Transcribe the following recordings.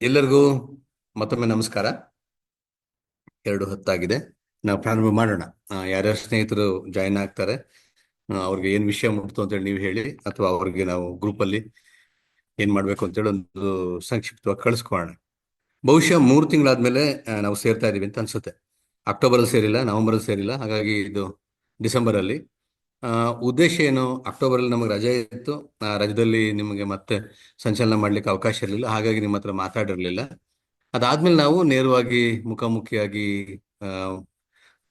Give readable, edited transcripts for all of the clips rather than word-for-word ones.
ಎಲ್ಲರಿಗೂ ಮತ್ತೊಮ್ಮೆ ನಮಸ್ಕಾರ. 2:10 ನಾವು ಪ್ರಾರಂಭ ಮಾಡೋಣ. ಯಾರ್ಯಾರ ಸ್ನೇಹಿತರು ಜಾಯಿನ್ ಆಗ್ತಾರೆ, ಅವ್ರಿಗೆ ಏನ್ ವಿಷಯ ಮುಟ್ತು ಅಂತೇಳಿ ನೀವು ಹೇಳಿ, ಅಥವಾ ಅವ್ರಿಗೆ ನಾವು ಗ್ರೂಪಲ್ಲಿ ಏನ್ ಮಾಡ್ಬೇಕು ಅಂತೇಳಿ ಒಂದು ಸಂಕ್ಷಿಪ್ತವಾಗಿ ಕಳಿಸ್ಕೊಳ್ಳೋಣ. ಬಹುಶಃ 3 ತಿಂಗಳಾದ್ಮೇಲೆ ನಾವು ಸೇರ್ತಾ ಇದೀವಿ ಅಂತ ಅನ್ಸುತ್ತೆ. ಅಕ್ಟೋಬರಲ್ಲಿ ಸೇರಿಲ್ಲ, ನವೆಂಬರಲ್ಲಿ ಸೇರಿಲ್ಲ, ಹಾಗಾಗಿ ಇದು ಡಿಸೆಂಬರ್ ಅಲ್ಲಿ. ಉದ್ದೇಶ ಏನು? ಅಕ್ಟೋಬರಲ್ಲಿ ನಮಗೆ ರಜೆ ಇತ್ತು. ರಜದಲ್ಲಿ ನಿಮಗೆ ಮತ್ತೆ ಸಂಚಲನ ಮಾಡ್ಲಿಕ್ಕೆ ಅವಕಾಶ ಇರಲಿಲ್ಲ, ಹಾಗಾಗಿ ನಿಮ್ಮ ಹತ್ರ ಮಾತಾಡಿರ್ಲಿಲ್ಲ. ಅದಾದ್ಮೇಲೆ ನಾವು ನೇರವಾಗಿ ಮುಖಾಮುಖಿಯಾಗಿ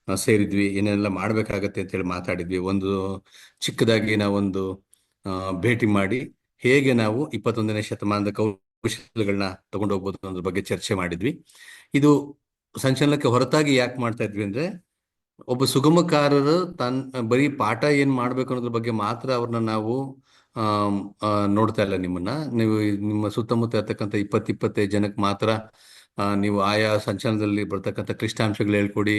ಸೇರಿದ್ವಿ, ಏನೆಲ್ಲ ಮಾಡ್ಬೇಕಾಗತ್ತೆ ಅಂತೇಳಿ ಮಾತಾಡಿದ್ವಿ. ಒಂದು ಚಿಕ್ಕದಾಗಿ ನಾವೊಂದು ಭೇಟಿ ಮಾಡಿ ಹೇಗೆ ನಾವು 21ನೇ ಶತಮಾನದ ಕೌಶಲ್ಯಗಳನ್ನ ತಗೊಂಡು ಹೋಗ್ಬೋದು ಅನ್ನೋದ್ರ ಬಗ್ಗೆ ಚರ್ಚೆ ಮಾಡಿದ್ವಿ. ಇದು ಸಂಚಲನಕ್ಕೆ ಹೊರತಾಗಿ ಯಾಕೆ ಮಾಡ್ತಾ ಇದ್ವಿ ಅಂದ್ರೆ, ಒಬ್ಬ ಸುಗಮಕಾರರು ಬರೀ ಪಾಠ ಏನ್ ಮಾಡ್ಬೇಕು ಅನ್ನೋದ್ರ ಬಗ್ಗೆ ಮಾತ್ರ ಅವ್ರನ್ನ ನಾವು ನೋಡ್ತಾ ಇಲ್ಲ. ನೀವು ನಿಮ್ಮ ಸುತ್ತಮುತ್ತ ಇರ್ತಕ್ಕಂಥ 20-25 ಜನಕ್ಕೆ ಮಾತ್ರ ನೀವು ಆಯಾ ಸಂಚಲನದಲ್ಲಿ ಬರ್ತಕ್ಕಂಥ ಕ್ಲಿಷ್ಟಾಂಶಗಳು ಹೇಳ್ಕೊಡಿ,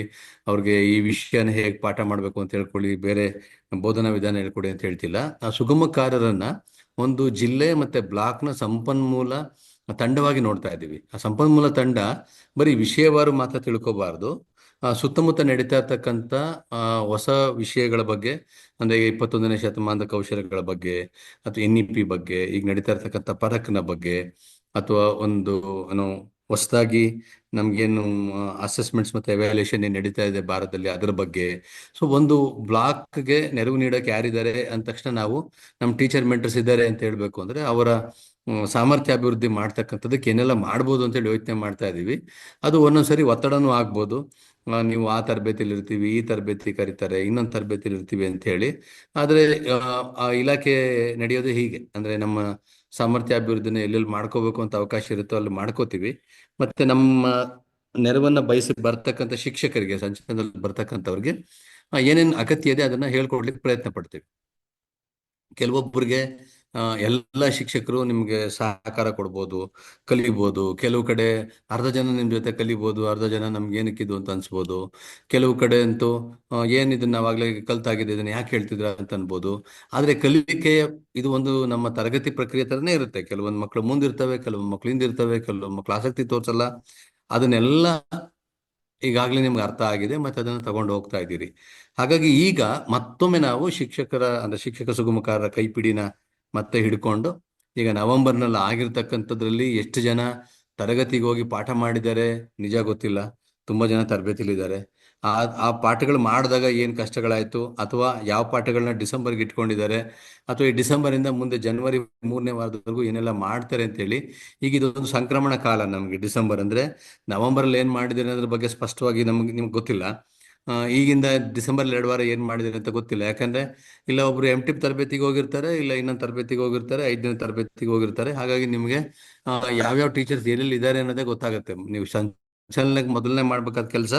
ಅವ್ರಿಗೆ ಈ ವಿಷಯನ ಹೇಗೆ ಪಾಠ ಮಾಡ್ಬೇಕು ಅಂತ ಹೇಳ್ಕೊಳ್ಳಿ, ಬೇರೆ ಬೋಧನಾ ವಿಧಾನ ಹೇಳ್ಕೊಡಿ ಅಂತ ಹೇಳ್ತಿಲ್ಲ. ಆ ಸುಗಮಕಾರರನ್ನ ಒಂದು ಜಿಲ್ಲೆ ಮತ್ತೆ ಬ್ಲಾಕ್ನ ಸಂಪನ್ಮೂಲ ತಂಡವಾಗಿ ನೋಡ್ತಾ ಇದ್ದೀವಿ. ಆ ಸಂಪನ್ಮೂಲ ತಂಡ ಬರೀ ವಿಷಯವಾರು ಮಾತ್ರ ತಿಳ್ಕೋಬಾರ್ದು, ಸುತ್ತಮುತ್ತ ನಡೀತಾ ಇರ್ತಕ್ಕಂಥ ಹೊಸ ವಿಷಯಗಳ ಬಗ್ಗೆ, ಅಂದ್ರೆ 21ನೇ ಶತಮಾನದ ಕೌಶಲ್ಯಗಳ ಬಗ್ಗೆ, ಅಥವಾ NEP ಬಗ್ಗೆ, ಈಗ ನಡೀತಾ ಇರ್ತಕ್ಕಂಥ ಪರಕ್ನ ಬಗ್ಗೆ, ಅಥವಾ ಒಂದು ಹೊಸದಾಗಿ ನಮ್ಗೇನು ಅಸೆಸ್ಮೆಂಟ್ಸ್ ಮತ್ತೆ ಎವ್ಯಾಲ್ಯೂಯೇಷನ್ ಏನ್ ನಡೀತಾ ಇದೆ ಭಾರತದಲ್ಲಿ, ಅದರ ಬಗ್ಗೆ. ಸೊ ಒಂದು ಬ್ಲಾಕ್ಗೆ ನೆರವು ನೀಡಕ್ಕೆ ಯಾರಿದ್ದಾರೆ ಅಂದ ತಕ್ಷಣ ನಾವು ನಮ್ಮ ಟೀಚರ್ ಮೆಂಟರ್ಸ್ ಇದ್ದಾರೆ ಅಂತ ಹೇಳ್ಬೇಕು ಅಂದ್ರೆ ಅವರ ಸಾಮರ್ಥ್ಯ ಅಭಿವೃದ್ಧಿ ಮಾಡ್ತಕ್ಕಂಥದ್ದಕ್ಕೆ ಏನೆಲ್ಲ ಮಾಡ್ಬೋದು ಅಂತೇಳಿ ಯೋಚನೆ ಮಾಡ್ತಾ ಇದೀವಿ. ಅದು ಒಂದೊಂದ್ಸರಿ ಒತ್ತಡನೂ ಆಗ್ಬೋದು. ನೀವು ಆ ತರಬೇತಿಲಿ ಇರ್ತೀವಿ, ಈ ತರಬೇತಿ ಕರೀತಾರೆ, ಇನ್ನೊಂದು ತರಬೇತಿಲಿ ಇರ್ತೀವಿ ಅಂತ ಹೇಳಿ. ಆದ್ರೆ ಆ ಇಲಾಖೆ ನಡೆಯೋದು ಹೀಗೆ, ಅಂದ್ರೆ ನಮ್ಮ ಸಾಮರ್ಥ್ಯ ಅಭಿವೃದ್ಧಿನ ಎಲ್ಲೆಲ್ಲಿ ಮಾಡ್ಕೋಬೇಕು ಅಂತ ಅವಕಾಶ ಇರುತ್ತೋ ಅಲ್ಲಿ ಮಾಡ್ಕೋತೀವಿ. ಮತ್ತೆ ನಮ್ಮ ನೆರವನ್ನ ಬಯಸಿ ಬರ್ತಕ್ಕಂಥ ಶಿಕ್ಷಕರಿಗೆ, ಸಂಚಲನದಲ್ಲಿ ಬರ್ತಕ್ಕಂಥವ್ರಿಗೆ ಏನೇನು ಅಗತ್ಯ ಇದೆ ಅದನ್ನ ಹೇಳ್ಕೊಡ್ಲಿಕ್ಕೆ ಪ್ರಯತ್ನ ಪಡ್ತೀವಿ. ಕೆಲವೊಬ್ಬರಿಗೆ ಎಲ್ಲ ಶಿಕ್ಷಕರು ನಿಮ್ಗೆ ಸಹಕಾರ ಕೊಡ್ಬೋದು, ಕಲಿಬೋದು. ಕೆಲವು ಕಡೆ ಅರ್ಧ ಜನ ನಿಮ್ ಜೊತೆ ಕಲಿಬೋದು, ಅರ್ಧ ಜನ ನಮ್ಗೆ ಏನಕ್ಕಿದು ಅಂತ ಅನ್ಸ್ಬೋದು. ಕೆಲವು ಕಡೆ ಅಂತೂ ಇದನ್ನ ನಾವಾಗ್ಲೇ ಕಲ್ತಾಗಿದೆ, ಇದನ್ನ ಯಾಕೆ ಹೇಳ್ತಿದ್ರ ಅಂತ ಅನ್ಬೋದು. ಆದ್ರೆ ಕಲಿಕೆ ಇದು ಒಂದು ನಮ್ಮ ತರಗತಿ ಪ್ರಕ್ರಿಯೆ ತರನೇ ಇರುತ್ತೆ. ಕೆಲವೊಂದು ಮಕ್ಕಳು ಮುಂದಿರ್ತವೆ, ಕೆಲವೊಂದು ಮಕ್ಕಳು ಹಿಂದಿರ್ತವೆ, ಕೆಲವೊಂದು ಮಕ್ಕಳು ಆಸಕ್ತಿ ತೋರ್ಸಲ್ಲ. ಅದನ್ನೆಲ್ಲ ಈಗಾಗಲೇ ನಿಮ್ಗೆ ಅರ್ಥ ಆಗಿದೆ, ಮತ್ತೆ ಅದನ್ನ ತಗೊಂಡು ಹೋಗ್ತಾ ಇದ್ದೀರಿ. ಹಾಗಾಗಿ ಈಗ ಮತ್ತೊಮ್ಮೆ ನಾವು ಶಿಕ್ಷಕ ಸುಗಮಕಾರರ ಕೈಪಿಡಿನ ಮತ್ತೆ ಹಿಡ್ಕೊಂಡು, ಈಗ ನವೆಂಬರ್ನಲ್ಲಿ ಆಗಿರ್ತಕ್ಕಂಥದ್ರಲ್ಲಿ ಎಷ್ಟು ಜನ ತರಗತಿಗೆ ಹೋಗಿ ಪಾಠ ಮಾಡಿದ್ದಾರೆ ನಿಜ ಗೊತ್ತಿಲ್ಲ. ತುಂಬಾ ಜನ ತರಬೇತಿಲಿದ್ದಾರೆ. ಆ ಪಾಠಗಳು ಮಾಡಿದಾಗ ಏನ್ ಕಷ್ಟಗಳಾಯ್ತು, ಅಥವಾ ಯಾವ ಪಾಠಗಳನ್ನ ಡಿಸೆಂಬರ್ಗೆ ಇಟ್ಕೊಂಡಿದ್ದಾರೆ, ಅಥವಾ ಈ ಡಿಸೆಂಬರ್ ಇಂದ ಮುಂದೆ ಜನವರಿ 3ನೇ ವಾರದವರೆಗೂ ಏನೆಲ್ಲ ಮಾಡ್ತಾರೆ ಅಂತ ಹೇಳಿ. ಈಗ ಇದೊಂದು ಸಂಕ್ರಮಣ ಕಾಲ ನಮ್ಗೆ. ಡಿಸೆಂಬರ್ ಅಂದ್ರೆ ನವೆಂಬರ್ ಅಲ್ಲಿ ಏನ್ ಮಾಡಿದ್ದಾರೆ ಅದ್ರ ಬಗ್ಗೆ ಸ್ಪಷ್ಟವಾಗಿ ನಿಮ್ಗೆ ಗೊತ್ತಿಲ್ಲ. ಈಗಿಂದ ಡಿಸೆಂಬರ್ 2 ವಾರ ಏನ್ ಮಾಡಿದ್ದಾರೆ ಅಂತ ಗೊತ್ತಿಲ್ಲ. ಯಾಕಂದ್ರೆ ಇಲ್ಲ ಒಬ್ರು MTIP ತರಬೇತಿಗೆ ಹೋಗಿರ್ತಾರೆ, ಇಲ್ಲ ಇನ್ನೊಂದು ತರಬೇತಿಗೆ ಹೋಗಿರ್ತಾರೆ, 5 ದಿನ ತರಬೇತಿಗೆ ಹೋಗಿರ್ತಾರೆ. ಹಾಗಾಗಿ ನಿಮ್ಗೆ ಯಾವ್ಯಾವ ಟೀಚರ್ಸ್ ಎಲ್ಲೆಲ್ಲಿ ಇದ್ದಾರೆ ಅನ್ನೋದೇ ಗೊತ್ತಾಗುತ್ತೆ. ನೀವು ಸಂಚಲನಕ್ಕೆ ಮೊದಲನೇ ಮಾಡ್ಬೇಕಾದ ಕೆಲಸ,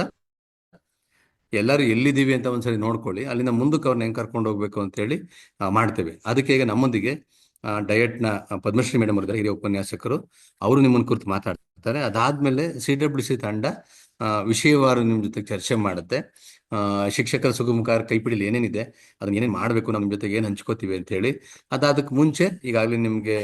ಎಲ್ಲರೂ ಎಲ್ಲಿದ್ದೀವಿ ಅಂತ ಒಂದ್ಸರಿ ನೋಡ್ಕೊಳ್ಳಿ, ಅಲ್ಲಿಂದ ಮುಂದಕ್ಕೆ ಅವ್ರನ್ನ ಹೆಂಗ್ ಕರ್ಕೊಂಡು ಹೋಗ್ಬೇಕು ಅಂತ ಹೇಳಿ ಮಾಡ್ತೇವೆ. ಅದಕ್ಕೆ ಈಗ ನಮ್ಮೊಂದಿಗೆ ಡಯಟ್ನ ಪದ್ಮಶ್ರೀ ಮೇಡಮ್ ಅವರಿದ್ದಾರೆ, ಹಿರಿಯ ಉಪನ್ಯಾಸಕರು. ಅವರು ನಿಮ್ಮನ್ನ ಕುರಿತು ಮಾತಾಡ್ತಾರೆ. ಅದಾದ್ಮೇಲೆ CWC ತಂಡ ವಿಷಯವಾರು ನಿಮ್ ಜೊತೆ ಚರ್ಚೆ ಮಾಡುತ್ತೆ. ಶಿಕ್ಷಕರ ಸುಗಮಕಾರ ಕೈಪಿಡಿಲಿ ಏನೇನಿದೆ, ಅದನ್ನ ಏನೇನ್ ಮಾಡ್ಬೇಕು, ನಮ್ ಜೊತೆಗೆ ಏನ್ ಹಂಚ್ಕೋತೀವಿ ಅಂತ ಹೇಳಿ. ಅದಾದಕ್ಕೆ ಮುಂಚೆ ಈಗಾಗಲೇ ನಿಮ್ಗೆ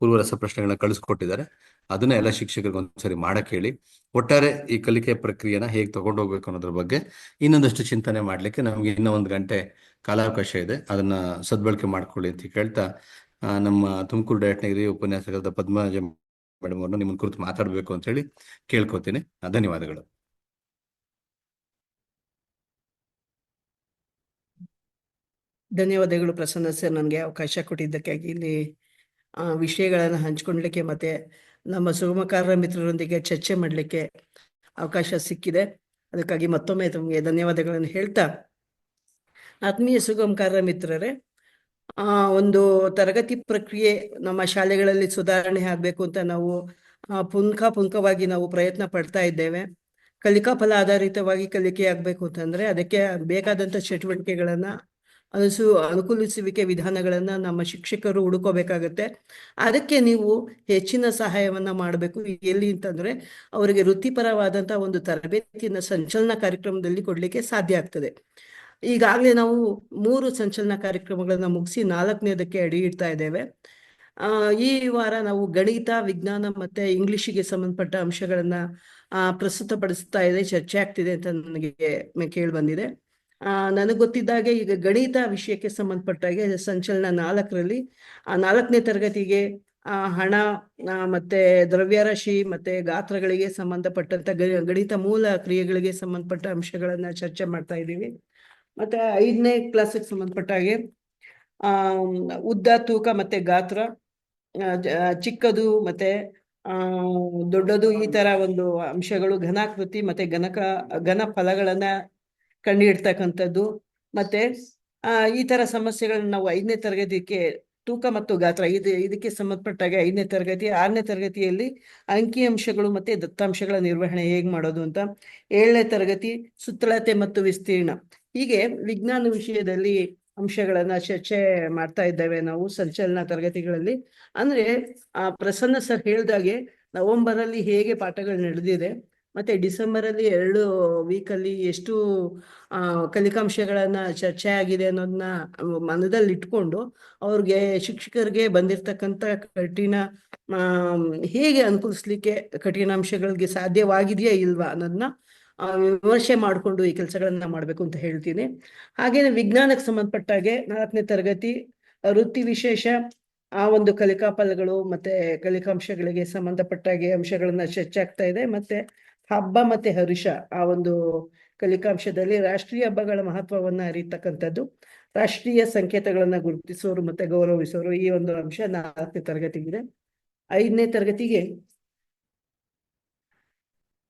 ಪೂರ್ವ ರಸ ಪ್ರಶ್ನೆಗಳನ್ನ ಕಳಿಸ್ಕೊಟ್ಟಿದ್ದಾರೆ. ಅದನ್ನ ಎಲ್ಲ ಶಿಕ್ಷಕರಿಗೆ ಒಂದ್ಸರಿ ಮಾಡಕ್ ಹೇಳಿ. ಒಟ್ಟಾರೆ ಈ ಕಲಿಕೆ ಪ್ರಕ್ರಿಯೆನ ಹೇಗೆ ತಗೊಂಡು ಹೋಗ್ಬೇಕು ಅನ್ನೋದ್ರ ಬಗ್ಗೆ ಇನ್ನೊಂದಷ್ಟು ಚಿಂತನೆ ಮಾಡ್ಲಿಕ್ಕೆ ನಮ್ಗೆ ಇನ್ನೂ 1 ಗಂಟೆ ಕಾಲಾವಕಾಶ ಇದೆ. ಅದನ್ನ ಸದ್ಬಳಕೆ ಮಾಡ್ಕೊಳ್ಳಿ ಅಂತ ಕೇಳ್ತಾ, ನಮ್ಮ ತುಮಕೂರು ಡಯಟ್ನ ಹಿರಿಯ ಉಪನ್ಯಾಸಕರಾದ ಪದ್ಮಜ ಮೇಡಮ್ ಅವ್ರನ್ನ ನಿಮ್ಮನ್ನ ಕುರಿತು ಮಾತಾಡ್ಬೇಕು ಅಂತ ಹೇಳಿ ಕೇಳ್ಕೊತೀನಿ. ಧನ್ಯವಾದಗಳು. ಧನ್ಯವಾದಗಳು ಪ್ರಸನ್ನ ಸರ್, ನನಗೆ ಅವಕಾಶ ಕೊಟ್ಟಿದ್ದಕ್ಕಾಗಿ ಇಲ್ಲಿ ವಿಷಯಗಳನ್ನು ಹಂಚ್ಕೊಳ್ಲಿಕ್ಕೆ ಮತ್ತೆ ನಮ್ಮ ಸುಗಮಕಾರ ಮಿತ್ರರೊಂದಿಗೆ ಚರ್ಚೆ ಮಾಡಲಿಕ್ಕೆ ಅವಕಾಶ ಸಿಕ್ಕಿದೆ. ಅದಕ್ಕಾಗಿ ಮತ್ತೊಮ್ಮೆ ತಮಗೆ ಧನ್ಯವಾದಗಳನ್ನು ಹೇಳ್ತಾ, ಆತ್ಮೀಯ ಸುಗಮಕಾರ ಮಿತ್ರರೇ, ಒಂದು ತರಗತಿ ಪ್ರಕ್ರಿಯೆ ನಮ್ಮ ಶಾಲೆಗಳಲ್ಲಿ ಸುಧಾರಣೆ ಆಗಬೇಕು ಅಂತ ನಾವು ಪುಂಖವಾಗಿ ನಾವು ಪ್ರಯತ್ನ ಪಡ್ತಾ ಇದ್ದೇವೆ. ಕಲಿಕಾ ಫಲ ಆಧಾರಿತವಾಗಿ ಕಲಿಕೆ ಆಗಬೇಕು ಅಂತಂದ್ರೆ ಅದಕ್ಕೆ ಬೇಕಾದಂಥ ಚಟುವಟಿಕೆಗಳನ್ನ ಅನುಕೂಲಿಸುವಿಕೆ ವಿಧಾನಗಳನ್ನ ನಮ್ಮ ಶಿಕ್ಷಕರು ಹುಡುಕೋಬೇಕಾಗತ್ತೆ. ಅದಕ್ಕೆ ನೀವು ಹೆಚ್ಚಿನ ಸಹಾಯವನ್ನ ಮಾಡಬೇಕು. ಎಲ್ಲಿ ಅಂತಂದ್ರೆ ಅವರಿಗೆ ವೃತ್ತಿಪರವಾದಂತಹ ಒಂದು ತರಬೇತಿಯನ್ನ ಸಂಚಲನ ಕಾರ್ಯಕ್ರಮದಲ್ಲಿ ಕೊಡ್ಲಿಕ್ಕೆ ಸಾಧ್ಯ ಆಗ್ತದೆ. ಈಗಾಗಲೇ ನಾವು 3 ಸಂಚಲನ ಕಾರ್ಯಕ್ರಮಗಳನ್ನ ಮುಗಿಸಿ 4ನೇದಕ್ಕೆ ಅಡಿ ಇಡ್ತಾ ಇದ್ದೇವೆ. ಈ ವಾರ ನಾವು ಗಣಿತ, ವಿಜ್ಞಾನ ಮತ್ತೆ ಇಂಗ್ಲಿಷಿಗೆ ಸಂಬಂಧಪಟ್ಟ ಅಂಶಗಳನ್ನ ಪ್ರಸ್ತುತಪಡಿಸ್ತಾ ಇದೆ, ಚರ್ಚೆ ಆಗ್ತಿದೆ ಅಂತ ನನಗೆ ಕೇಳಿ ಬಂದಿದೆ. ನನಗೆ ಗೊತ್ತಿದ್ದಾಗೆ ಈಗ ಗಣಿತ ವಿಷಯಕ್ಕೆ ಸಂಬಂಧಪಟ್ಟಾಗೆ ಸಂಚಲನ 4ರಲ್ಲಿ 4ನೇ ತರಗತಿಗೆ ಹಣ ಮತ್ತೆ ದ್ರವ್ಯರಾಶಿ ಮತ್ತೆ ಗಾತ್ರಗಳಿಗೆ ಸಂಬಂಧಪಟ್ಟಂತ ಗಣಿತ ಮೂಲ ಕ್ರಿಯೆಗಳಿಗೆ ಸಂಬಂಧಪಟ್ಟ ಅಂಶಗಳನ್ನ ಚರ್ಚೆ ಮಾಡ್ತಾ ಇದ್ದೀವಿ. ಮತ್ತೆ 5ನೇ ಕ್ಲಾಸಿಗೆ ಸಂಬಂಧಪಟ್ಟ ಹಾಗೆ ಉದ್ದ, ತೂಕ ಮತ್ತೆ ಗಾತ್ರ, ಚಿಕ್ಕದು ಮತ್ತೆ ದೊಡ್ಡದು, ಈ ತರ ಒಂದು ಅಂಶಗಳು, ಘನಾಕೃತಿ ಮತ್ತೆ ಘನ ಫಲಗಳನ್ನ ಕಂಡುಹಿಡ್ತಕ್ಕಂಥದ್ದು. ಮತ್ತೆ ಈ ತರ ಸಮಸ್ಯೆಗಳನ್ನ ನಾವು 5ನೇ ತರಗತಿಗೆ ತೂಕ ಮತ್ತು ಗಾತ್ರ ಇದಕ್ಕೆ ಸಂಬಂಧಪಟ್ಟಾಗ 5ನೇ ತರಗತಿ, 6ನೇ ತರಗತಿಯಲ್ಲಿ ಅಂಕಿ ಅಂಶಗಳು ಮತ್ತೆ ದತ್ತಾಂಶಗಳ ನಿರ್ವಹಣೆ ಹೇಗ್ ಮಾಡೋದು ಅಂತ, 7ನೇ ತರಗತಿ ಸುತ್ತಳತೆ ಮತ್ತು ವಿಸ್ತೀರ್ಣ, ಹೀಗೆ ವಿಜ್ಞಾನ ವಿಷಯದಲ್ಲಿ ಅಂಶಗಳನ್ನ ಚರ್ಚೆ ಮಾಡ್ತಾ ಇದ್ದೇವೆ ನಾವು ಸಂಚಲನ ತರಗತಿಗಳಲ್ಲಿ. ಅಂದ್ರೆ ಪ್ರಸನ್ನ ಸರ್ ಹೇಳ್ದಾಗೆ ನವೆಂಬರ್ ಅಲ್ಲಿ ಹೇಗೆ ಪಾಠಗಳು ನಡೆದಿದೆ ಮತ್ತೆ ಡಿಸೆಂಬರ್ ಅಲ್ಲಿ 2 ವೀಕಲ್ಲಿ ಎಷ್ಟು ಕಲಿಕಾಂಶಗಳನ್ನ ಚರ್ಚೆ ಆಗಿದೆ ಅನ್ನೋದನ್ನ ಮನದಲ್ಲಿ ಇಟ್ಕೊಂಡು ಅವ್ರಿಗೆ ಶಿಕ್ಷಕರಿಗೆ ಬಂದಿರತಕ್ಕಂಥ ಕಠಿಣ ಹೇಗೆ ಅನುಕೂಲಿಸ್ಲಿಕ್ಕೆ ಕಠಿಣಾಂಶಗಳಿಗೆ ಸಾಧ್ಯವಾಗಿದೆಯಾ ಇಲ್ವಾ ಅನ್ನೋದನ್ನ ವಿಮರ್ಶೆ ಮಾಡಿಕೊಂಡು ಈ ಕೆಲಸಗಳನ್ನ ಮಾಡಬೇಕು ಅಂತ ಹೇಳ್ತೀನಿ. ಹಾಗೇನೆ ವಿಜ್ಞಾನಕ್ಕೆ ಸಂಬಂಧಪಟ್ಟಾಗೆ 4ನೇ ತರಗತಿ ವೃತ್ತಿ ವಿಶೇಷ ಒಂದು ಕಲಿಕಾ ಫಲಗಳು ಮತ್ತೆ ಕಲಿಕಾಂಶಗಳಿಗೆ ಸಂಬಂಧಪಟ್ಟಾಗೆ ಅಂಶಗಳನ್ನ ಚರ್ಚೆ ಆಗ್ತಾ ಇದೆ. ಮತ್ತೆ ಹಬ್ಬ ಮತ್ತೆ ಹರುಷ ಒಂದು ಕಲಿಕಾಂಶದಲ್ಲಿ ರಾಷ್ಟ್ರೀಯ ಹಬ್ಬಗಳ ಮಹತ್ವವನ್ನ ಅರಿತಕ್ಕಂಥದ್ದು, ರಾಷ್ಟ್ರೀಯ ಸಂಕೇತಗಳನ್ನ ಗುರುತಿಸೋರು ಮತ್ತೆ ಗೌರವಿಸೋರು, ಈ ಒಂದು ಅಂಶ 4ನೇ ತರಗತಿಗಿದೆ. 5ನೇ ತರಗತಿಗೆ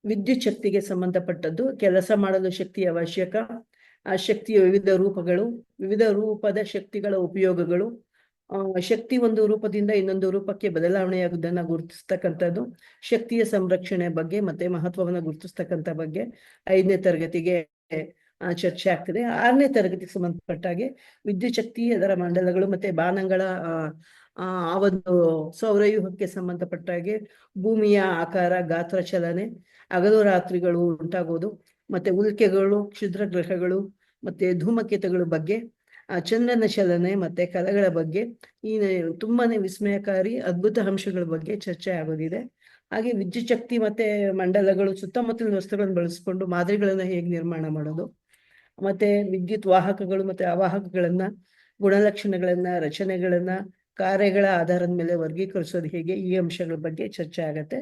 ವಿದ್ಯುತ್ ಶಕ್ತಿಗೆ ಸಂಬಂಧಪಟ್ಟದ್ದು, ಕೆಲಸ ಮಾಡಲು ಶಕ್ತಿ ಅವಶ್ಯಕ, ಆ ಶಕ್ತಿಯ ವಿವಿಧ ರೂಪಗಳು, ವಿವಿಧ ರೂಪದ ಶಕ್ತಿಗಳ ಉಪಯೋಗಗಳು, ಶಕ್ತಿ ಒಂದು ರೂಪದಿಂದ ಇನ್ನೊಂದು ರೂಪಕ್ಕೆ ಬದಲಾವಣೆಯಾಗುವುದನ್ನ ಗುರುತಿಸ್ತಕ್ಕಂಥದ್ದು, ಶಕ್ತಿಯ ಸಂರಕ್ಷಣೆ ಬಗ್ಗೆ ಮತ್ತೆ ಮಹತ್ವವನ್ನ ಗುರುತಿಸ್ತಕ್ಕಂಥ ಬಗ್ಗೆ 5ನೇ ತರಗತಿಗೆ ಚರ್ಚೆ ಆಗ್ತದೆ. 6ನೇ ತರಗತಿಗೆ ಸಂಬಂಧಪಟ್ಟಾಗೆ ವಿದ್ಯುತ್ ಶಕ್ತಿ, ಅದರ ಮಂಡಲಗಳು ಮತ್ತೆ ಬಾನಗಳ ಆ ಒಂದು ಸೌರವ್ಯೂಹಕ್ಕೆ ಸಂಬಂಧಪಟ್ಟಾಗೆ ಭೂಮಿಯ ಆಕಾರ, ಗಾತ್ರ, ಚಲನೆ, ಹಗಲು ರಾತ್ರಿಗಳು ಉಂಟಾಗೋದು, ಮತ್ತೆ ಉಲ್ಕೆಗಳು, ಕ್ಷುದ್ರ ಗ್ರಹಗಳು ಮತ್ತೆ ಧೂಮಕೇತುಗಳ ಬಗ್ಗೆ, ಚಂದ್ರನ ಚಲನೆ ಮತ್ತೆ ಕಲೆಗಳ ಬಗ್ಗೆ, ಈ ತುಂಬಾನೇ ವಿಸ್ಮಯಕಾರಿ ಅದ್ಭುತ ಅಂಶಗಳ ಬಗ್ಗೆ ಚರ್ಚೆ ಆಗೋದಿದೆ. ಹಾಗೆ ವಿದ್ಯುತ್ ಶಕ್ತಿ ಮತ್ತೆ ಮಂಡಲಗಳು, ಸುತ್ತಮುತ್ತಲಿನ ವಸ್ತುಗಳನ್ನು ಬಳಸಿಕೊಂಡು ಮಾದರಿಗಳನ್ನ ಹೇಗೆ ನಿರ್ಮಾಣ ಮಾಡೋದು, ಮತ್ತೆ ವಿದ್ಯುತ್ ವಾಹಕಗಳು ಮತ್ತೆ ಅವಾಹಕಗಳನ್ನ, ಗುಣಲಕ್ಷಣಗಳನ್ನ, ರಚನೆಗಳನ್ನ, ಕಾರ್ಯಗಳ ಆಧಾರದ ಮೇಲೆ ವರ್ಗೀಕರಿಸೋದು ಹೇಗೆ, ಈ ಅಂಶಗಳ ಬಗ್ಗೆ ಚರ್ಚೆ ಆಗತ್ತೆ.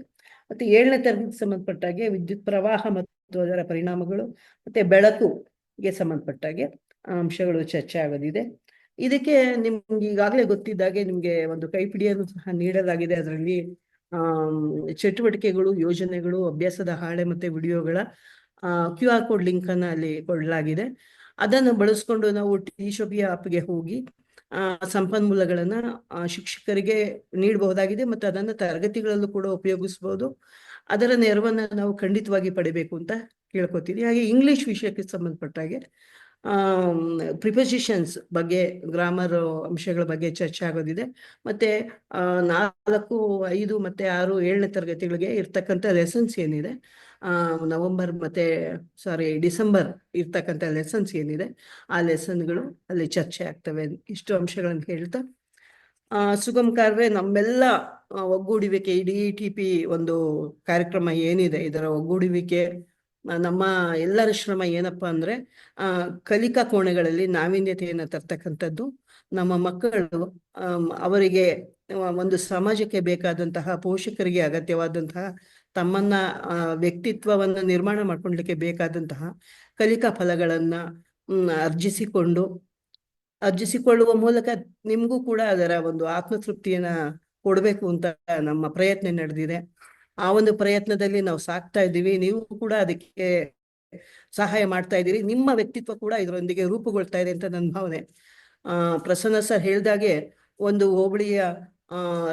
ಮತ್ತೆ 7ನೇ ತರಗತಿಗೆ ಸಂಬಂಧಪಟ್ಟಾಗೆ ವಿದ್ಯುತ್ ಪ್ರವಾಹ ಮತ್ತು ಅದರ ಪರಿಣಾಮಗಳು ಮತ್ತೆ ಬೆಳಕುಗೆ ಸಂಬಂಧಪಟ್ಟಾಗೆ ಅಂಶಗಳು ಚರ್ಚೆ ಆಗೋದಿದೆ. ಇದಕ್ಕೆ ನಿಮ್ಗೆ ಈಗಾಗಲೇ ಗೊತ್ತಿದ್ದಾಗೆ ನಿಮ್ಗೆ ಒಂದು ಕೈಪಿಡಿಯನ್ನು ಸಹ ನೀಡಲಾಗಿದೆ. ಅದರಲ್ಲಿ ಚಟುವಟಿಕೆಗಳು, ಯೋಜನೆಗಳು, ಅಭ್ಯಾಸದ ಹಾಳೆ ಮತ್ತೆ ವಿಡಿಯೋಗಳ QR ಕೋಡ್ ಲಿಂಕ್ ಅನ್ನ ಅಲ್ಲಿ ಕೊಡಲಾಗಿದೆ. ಅದನ್ನು ಬಳಸ್ಕೊಂಡು ನಾವು TSHOP ಆಪ್ಗೆ ಹೋಗಿ ಸಂಪನ್ಮೂಲಗಳನ್ನ ಶಿಕ್ಷಕರಿಗೆ ನೀಡಬಹುದಾಗಿದೆ ಮತ್ತೆ ಅದನ್ನ ತರಗತಿಗಳಲ್ಲೂ ಕೂಡ ಉಪಯೋಗಿಸಬಹುದು. ಅದರ ನೆರವನ್ನ ನಾವು ಖಂಡಿತವಾಗಿ ಪಡಿಬೇಕು ಅಂತ ಕೇಳ್ಕೊತೀವಿ. ಹಾಗೆ ಇಂಗ್ಲಿಷ್ ವಿಷಯಕ್ಕೆ ಸಂಬಂಧಪಟ್ಟಾಗೆ ಪ್ರಿಪೊಸಿಷನ್ಸ್ ಬಗ್ಗೆ, ಗ್ರಾಮರ್ ಅಂಶಗಳ ಬಗ್ಗೆ ಚರ್ಚೆ ಆಗೋದಿದೆ. ಮತ್ತೆ 4, 5 ಮತ್ತೆ 6, 7ನೇ ತರಗತಿಗಳಿಗೆ ಇರ್ತಕ್ಕಂಥ ಲೆಸನ್ಸ್ ಏನಿದೆ, ಡಿಸೆಂಬರ್ ಇರ್ತಕ್ಕಂಥ ಲೆಸನ್ಸ್ ಏನಿದೆ, ಆ ಲೆಸನ್ಗಳು ಅಲ್ಲಿ ಚರ್ಚೆ ಆಗ್ತವೆ. ಇಷ್ಟು ಅಂಶಗಳನ್ನು ಹೇಳ್ತಾ ಸುಗಮ ಕಾರ್ಯ ನಮ್ಮೆಲ್ಲ ಒಗ್ಗೂಡುವಿಕೆ, DETP ಒಂದು ಕಾರ್ಯಕ್ರಮ ಏನಿದೆ, ಇದರ ಒಗ್ಗೂಡುವಿಕೆ ನಮ್ಮ ಎಲ್ಲರ ಶ್ರಮ ಏನಪ್ಪಾ ಅಂದ್ರೆ ಕಲಿಕಾ ಕೋಣೆಗಳಲ್ಲಿ ನಾವೀನ್ಯತೆಯನ್ನು ತರ್ತಕ್ಕಂಥದ್ದು. ನಮ್ಮ ಮಕ್ಕಳು ಅವರಿಗೆ ಒಂದು ಸಮಾಜಕ್ಕೆ ಬೇಕಾದಂತಹ, ಪೋಷಕರಿಗೆ ಅಗತ್ಯವಾದಂತಹ, ತಮ್ಮನ್ನ ವ್ಯಕ್ತಿತ್ವವನ್ನು ನಿರ್ಮಾಣ ಮಾಡ್ಕೊಳ್ಲಿಕ್ಕೆ ಬೇಕಾದಂತಹ ಕಲಿಕಾ ಫಲಗಳನ್ನ ಅರ್ಜಿಸಿಕೊಳ್ಳುವ ಮೂಲಕ ನಿಮ್ಗೂ ಕೂಡ ಅದರ ಒಂದು ಆತ್ಮತೃಪ್ತಿಯನ್ನ ಕೊಡ್ಬೇಕು ಅಂತ ನಮ್ಮ ಪ್ರಯತ್ನ ನಡೆದಿದೆ. ಆ ಒಂದು ಪ್ರಯತ್ನದಲ್ಲಿ ನಾವು ಸಾಕ್ತಾ ಇದ್ದೀವಿ. ನೀವು ಕೂಡ ಅದಕ್ಕೆ ಸಹಾಯ ಮಾಡ್ತಾ ಇದ್ದೀರಿ. ನಿಮ್ಮ ವ್ಯಕ್ತಿತ್ವ ಕೂಡ ಇದರೊಂದಿಗೆ ರೂಪುಗೊಳ್ತಾ ಇದೆ ಅಂತ ನನ್ನ ಭಾವನೆ. ಪ್ರಸನ್ನ ಸರ್ ಹೇಳ್ದಾಗೆ ಒಂದು ಹೋಬಳಿಯ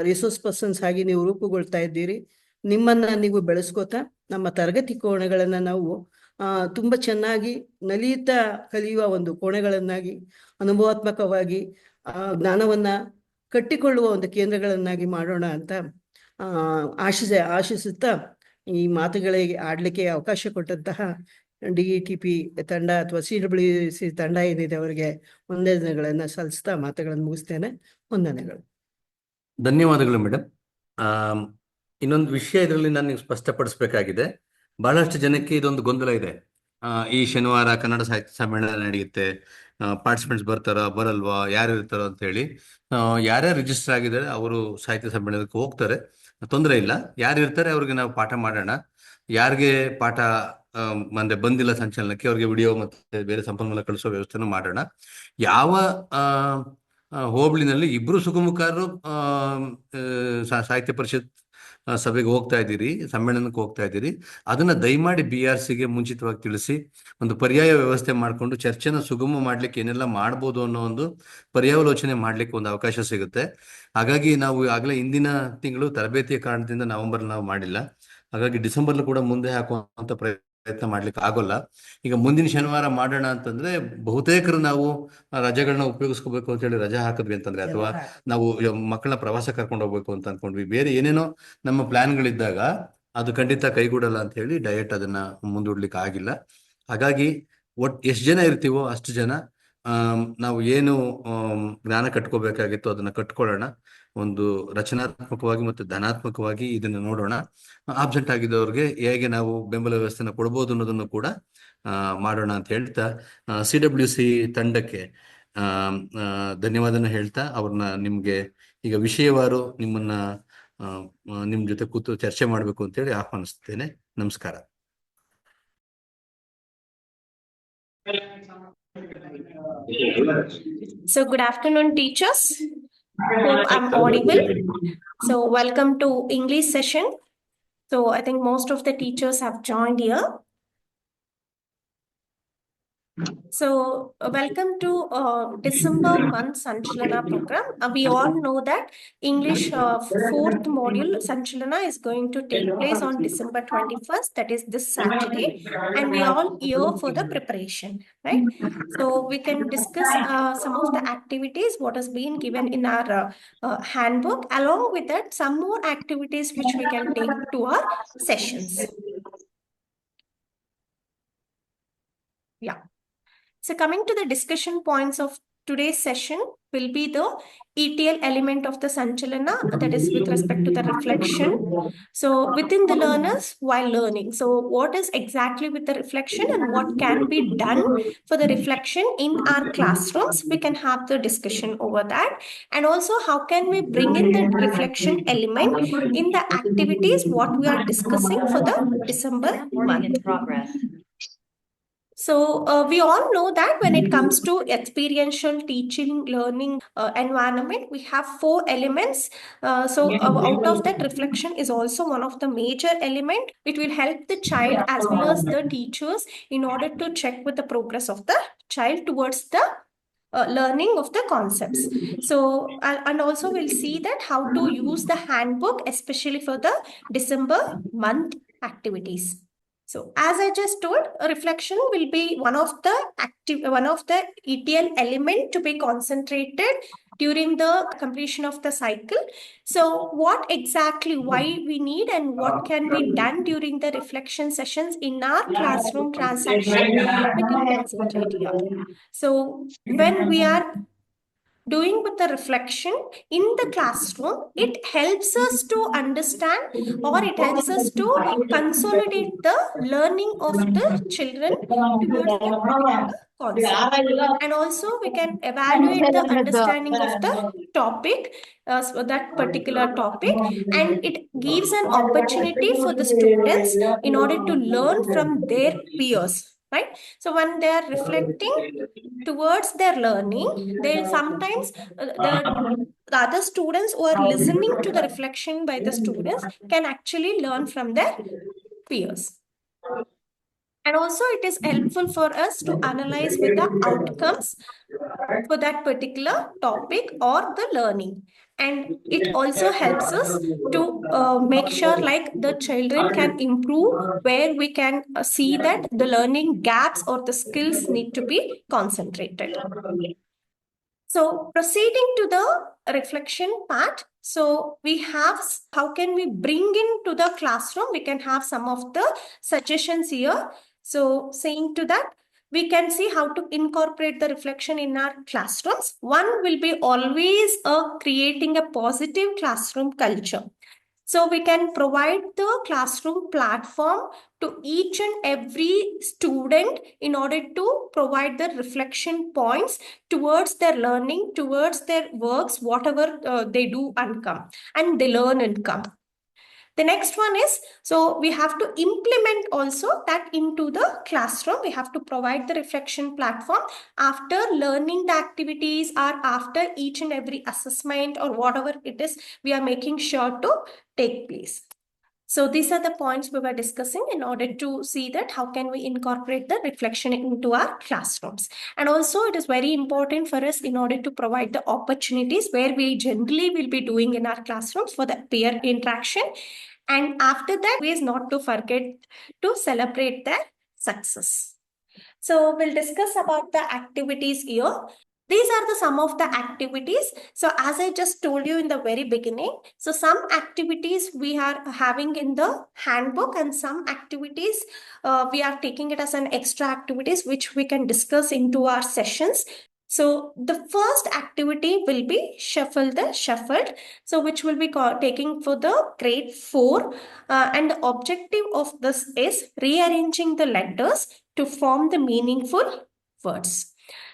ರಿಸೋರ್ಸ್ ಪರ್ಸನ್ಸ್ ಆಗಿ ನೀವು ರೂಪುಗೊಳ್ತಾ ಇದ್ದೀರಿ. ನಿಮ್ಮನ್ನ ನೀವು ಬೆಳೆಸ್ಕೋತಾ ನಮ್ಮ ತರಗತಿ ಕೋಣೆಗಳನ್ನ ನಾವು ತುಂಬಾ ಚೆನ್ನಾಗಿ ನಲಿಯುತ್ತಾ ಕಲಿಯುವ ಒಂದು ಕೋಣೆಗಳನ್ನಾಗಿ, ಅನುಭವಾತ್ಮಕವಾಗಿ ಜ್ಞಾನವನ್ನ ಕಟ್ಟಿಕೊಳ್ಳುವ ಒಂದು ಕೇಂದ್ರಗಳನ್ನಾಗಿ ಮಾಡೋಣ ಅಂತ ಆಶಿಸುತ್ತಾ ಈ ಮಾತುಗಳಿಗೆ ಆಡ್ಲಿಕ್ಕೆ ಅವಕಾಶ ಕೊಟ್ಟಂತಹ DETP ತಂಡ ಅಥವಾ CWC ತಂಡ ಏನಿದೆ ಅವರಿಗೆ ವಂದನೆಗಳನ್ನ ಸಲ್ಲಿಸ್ತಾ ಮಾತುಗಳನ್ನು ಮುಗಿಸ್ತೇನೆ. ವಂದನೆಗಳು. ಧನ್ಯವಾದಗಳು ಮೇಡಮ್. ಇನ್ನೊಂದು ವಿಷಯ ಇದರಲ್ಲಿ ನಾನು ನಿಮ್ಗೆ ಸ್ಪಷ್ಟಪಡಿಸಬೇಕಾಗಿದೆ. ಬಹಳಷ್ಟು ಜನಕ್ಕೆ ಇದೊಂದು ಗೊಂದಲ ಇದೆ. ಈ ಶನಿವಾರ ಕನ್ನಡ ಸಾಹಿತ್ಯ ಸಮ್ಮೇಳನ ನಡೆಯುತ್ತೆ, ಪಾರ್ಟಿಸಿಪೆಂಟ್ಸ್ ಬರ್ತಾರಾ ಬರಲ್ವಾ, ಯಾರು ಇರ್ತಾರೋ ಅಂತ ಹೇಳಿ. ಯಾರ್ಯಾರು ರಿಜಿಸ್ಟರ್ ಆಗಿದ್ದಾರೆ ಅವರು ಸಾಹಿತ್ಯ ಸಮ್ಮೇಳನಕ್ಕೆ ಹೋಗ್ತಾರೆ, ತೊಂದರೆ ಇಲ್ಲ. ಯಾರು ಇರ್ತಾರೆ ಅವ್ರಿಗೆ ನಾವು ಪಾಠ ಮಾಡೋಣ. ಯಾರಿಗೆ ಪಾಠ ಅಂದ್ರೆ ಬಂದಿಲ್ಲ ಸಂಚಲನಕ್ಕೆ, ಅವ್ರಿಗೆ ವಿಡಿಯೋ ಮತ್ತೆ ಬೇರೆ ಸಂಪನ್ಮೂಲ ಕಳಿಸೋ ವ್ಯವಸ್ಥೆನೂ ಮಾಡೋಣ. ಯಾವ ಹೋಬಳಿನಲ್ಲಿ ಇಬ್ರು ಸುಗಮಕಾರರು ಸಾಹಿತ್ಯ ಪರಿಷತ್ ಸಭೆಗೆ ಹೋಗ್ತಾ ಇದ್ದೀರಿ, ಸಮ್ಮೇಳನಕ್ಕೆ ಹೋಗ್ತಾ ಇದ್ದೀರಿ, ಅದನ್ನ ದಯಮಾಡಿ BRCಗೆ ಮುಂಚಿತವಾಗಿ ತಿಳಿಸಿ ಒಂದು ಪರ್ಯಾಯ ವ್ಯವಸ್ಥೆ ಮಾಡಿಕೊಂಡು ಚರ್ಚೆನ ಸುಗಮ ಮಾಡ್ಲಿಕ್ಕೆ ಏನೆಲ್ಲ ಮಾಡ್ಬೋದು ಅನ್ನೋ ಒಂದು ಪರ್ಯಾವಲೋಚನೆ ಮಾಡ್ಲಿಕ್ಕೆ ಒಂದು ಅವಕಾಶ ಸಿಗುತ್ತೆ. ಹಾಗಾಗಿ ನಾವು ಆಗಲೇ ಹಿಂದಿನ ತಿಂಗಳು ತರಬೇತಿಯ ಕಾರಣದಿಂದ ನವೆಂಬರ್ ನಾವು ಮಾಡಿಲ್ಲ. ಹಾಗಾಗಿ ಡಿಸೆಂಬರ್ ಕೂಡ ಮುಂದೆ ಹಾಕುವಂತ ಪ್ರಯತ್ನ ಮಾಡ್ಲಿಕ್ಕೆ ಆಗೋಲ್ಲ. ಈಗ ಮುಂದಿನ ಶನಿವಾರ ಮಾಡೋಣ ಅಂತಂದ್ರೆ ಬಹುತೇಕರು ನಾವು ರಜೆಗಳನ್ನ ಉಪಯೋಗಿಸ್ಕೋಬೇಕು ಅಂತ ಹೇಳಿ ರಜೆ ಹಾಕಿದ್ವಿ ಅಂತಂದ್ರೆ, ಅಥವಾ ನಾವು ಮಕ್ಕಳನ್ನ ಪ್ರವಾಸ ಕರ್ಕೊಂಡು ಹೋಗ್ಬೇಕು ಅಂತ ಅನ್ಕೊಂಡ್ವಿ, ಬೇರೆ ಏನೇನೋ ನಮ್ಮ ಪ್ಲಾನ್ಗಳಿದ್ದಾಗ ಅದು ಖಂಡಿತ ಕೈಗೂಡಲ್ಲ ಅಂತ ಹೇಳಿ ಡಯಟ್ ಅದನ್ನ ಮುಂದೂಡ್ಲಿಕ್ಕೆ ಆಗಿಲ್ಲ. ಹಾಗಾಗಿ ಎಷ್ಟು ಜನ ಇರ್ತೀವೋ ಅಷ್ಟು ಜನ ನಾವು ಏನು ಜ್ಞಾನ ಕಟ್ಕೋಬೇಕಾಗಿತ್ತು ಅದನ್ನ ಕಟ್ಕೊಳ್ಳೋಣ. ಒಂದು ರಚನಾತ್ಮಕವಾಗಿ ಮತ್ತು ಧನಾತ್ಮಕವಾಗಿ ಇದನ್ನು ನೋಡೋಣ. ಆಬ್ಸೆಂಟ್ ಆಗಿದ್ದವ್ರಿಗೆ ಹೇಗೆ ನಾವು ಬೆಂಬಲ ವ್ಯವಸ್ಥೆನ ಕೊಡ್ಬೋದು ಅನ್ನೋದನ್ನು ಕೂಡ ಮಾಡೋಣ ಅಂತ ಹೇಳ್ತಾ CWC ತಂಡಕ್ಕೆ ಧನ್ಯವಾದನ ಹೇಳ್ತಾ ಅವ್ರನ್ನ ನಿಮ್ಗೆ ಈಗ ವಿಷಯವಾರು ನಿಮ್ ಜೊತೆ ಕೂತು ಚರ್ಚೆ ಮಾಡಬೇಕು ಅಂತೇಳಿ ಆಹ್ವಾನಿಸ್ತೇನೆ. ನಮಸ್ಕಾರ. So good afternoon, teachers. Hope I'm audible. So welcome to English session. So I think most of the teachers have joined here. So welcome to December month Sanchalana program. We all know that English 4th module Sanchalana is going to take place on December 21st, that is this Saturday, and we all here for the preparation, right? So we can discuss some of the activities what has been given in our handbook. Along with that, some more activities which we can take to our sessions. Yeah. So coming to the discussion points of today's session will be the ETL element of the Sanchalana, that is with respect to the reflection. So within the learners while learning. So what is exactly with the reflection and what can be done for the reflection in our classrooms? We can have the discussion over that. And also how can we bring in the reflection element in the activities what we are discussing for the December month. So we all know that when it comes to experiential teaching, learning environment, we have 4 elements. So out of that, reflection is also one of the major element. It will help the child as well as the teachers in order to check with the progress of the child towards the learning of the concepts. So and also we'll see that how to use the handbook, especially for the December month activities. So as I just told, reflection will be one of the ETL element to be concentrated during the completion of the cycle. So what exactly, why we need and what can be done during the reflection sessions in our classroom transaction, we can concentrate here. So when we are doing with the reflection in the classroom, it helps us to understand or it helps us to consolidate the learning of the children towards that particular concept. And also we can evaluate the understanding of the topic, so that particular topic, and it gives an opportunity for the students in order to learn from their peers, right? So when they are reflecting towards their learning, they sometimes the other students who are listening to the reflection by the students can actually learn from their peers. And also it is helpful for us to analyze with the outcomes for that particular topic or the learning. And it also helps us to make sure like the children can improve, where we can see that the learning gaps or the skills need to be concentrated. So proceeding to the reflection part, so we have how can we bring into the classroom, we can have some of the suggestions here. So saying to that, we can see how to incorporate the reflection in our classrooms. One will be always creating a positive classroom culture. So we can provide the classroom platform to each and every student in order to provide the reflection points towards their learning, towards their works, whatever they do and come, and they learn and come. The next one is, so we have to implement also that into the classroom. We have to provide the reflection platform after learning the activities or after each and every assessment or whatever it is, we are making sure to take place. So these are the points we were discussing in order to see that how can we incorporate the reflection into our classrooms. And also it is very important for us in order to provide the opportunities where we generally will be doing in our classrooms for the peer interaction. And after that, we is not to forget to celebrate their success. So we'll discuss about the activities here. These are the some of the activities. So as I just told you in the very beginning, so some activities we are having in the handbook and some activities we are taking it as an extra activities which we can discuss into our sessions. So the first activity will be shuffle the shuffled. So which will be taking for the grade 4 and the objective of this is rearranging the letters to form the meaningful words.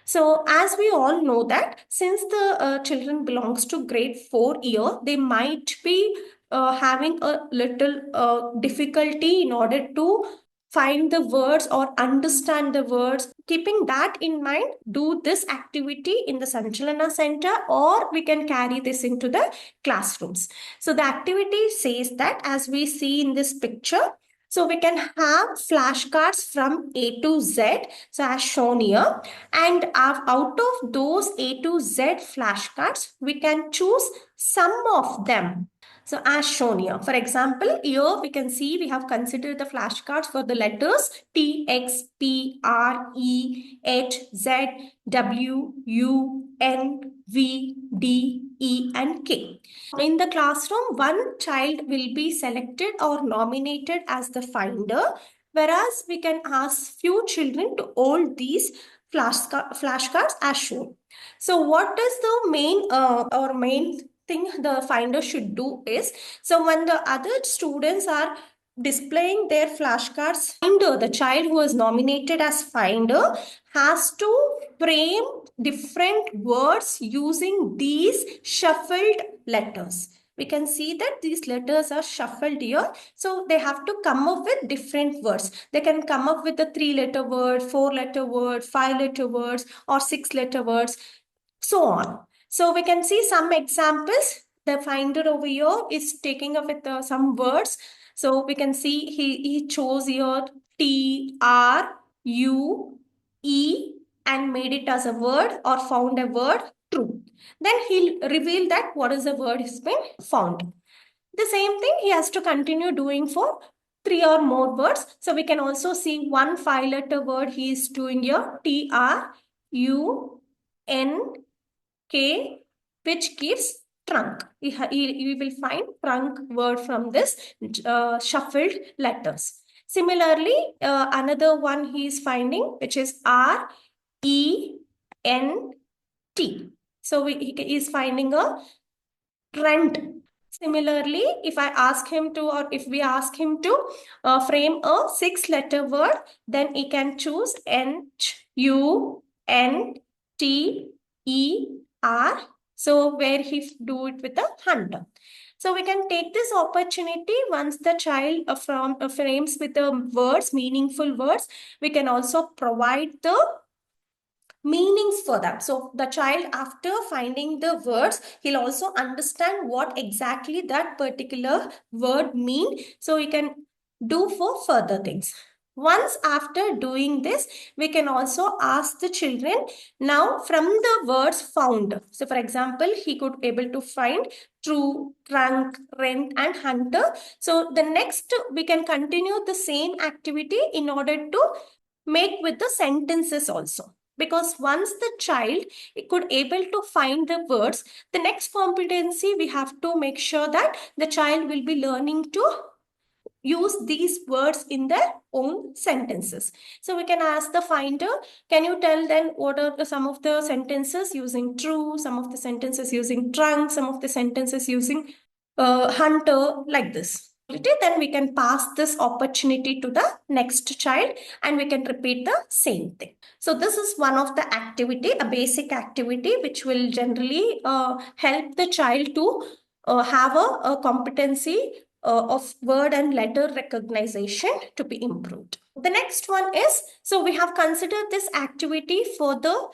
So as we all know that since the children belongs to grade 4 year, they might be having a little difficulty in order to find the words or understand the words. Keeping that in mind, do this activity in the Sanchalana Center, or we can carry this into the classrooms. So the activity says that as we see in this picture, so we can have flashcards from A to Z, so as shown here. And out of those A to Z flashcards, we can choose some of them. So as shown here, for example, here we can see we have considered the flashcards for the letters T, X, P, R, E, H, Z, W, U, N, V, D, E, and K. In the classroom, one child will be selected or nominated as the finder, whereas we can ask few children to hold these flashcards as shown. So what is the main thing the finder should do is, so when the other students are displaying their flashcards, finder, the child who is nominated as finder, has to frame different words using these shuffled letters. We can see that these letters are shuffled here. So they have to come up with different words. They can come up with a 3-letter word, 4-letter word, 5-letter words, or 6-letter words, so on. So we can see some examples. The finder over here is taking up with some words. So we can see he chose here T, R, U, E and made it as a word or found a word true. Then he'll reveal that what is the word has been found. The same thing he has to continue doing for 3 or more words. So we can also see one 5-letter word he is doing here, T, R, U, N, K, which gives trunk. You will find trunk word from this shuffled letters. Similarly, another one he is finding, which is R, E, N, T. So he is finding a rent. Similarly, if I ask him to, or if we ask him to frame a 6-letter word, then he can choose N, U, N, T, E, R. So where he do it with a hunter. So we can take this opportunity once the child frames with the words, meaningful words, we can also provide the meanings for them. So the child, after finding the words, he'll also understand what exactly that particular word mean. So he can do for further things. Once after doing this, we can also ask the children now from the words found. So for example, he could able to find true, trunk, rent and hunter. So the next we can continue the same activity in order to make with the sentences also. Because once the child could able to find the words, the next competency we have to make sure that the child will be learning to use these words in their own sentences. So we can ask the finder, can you tell then what are some of the sentences using true, some of the sentences using trunk, some of the sentences using hunter, like this. Then we can pass this opportunity to the next child and we can repeat the same thing. So this is one of the activity, a basic activity which will generally help the child to have a competency of word and letter recognition to be improved. The next one is, so we have considered this activity for the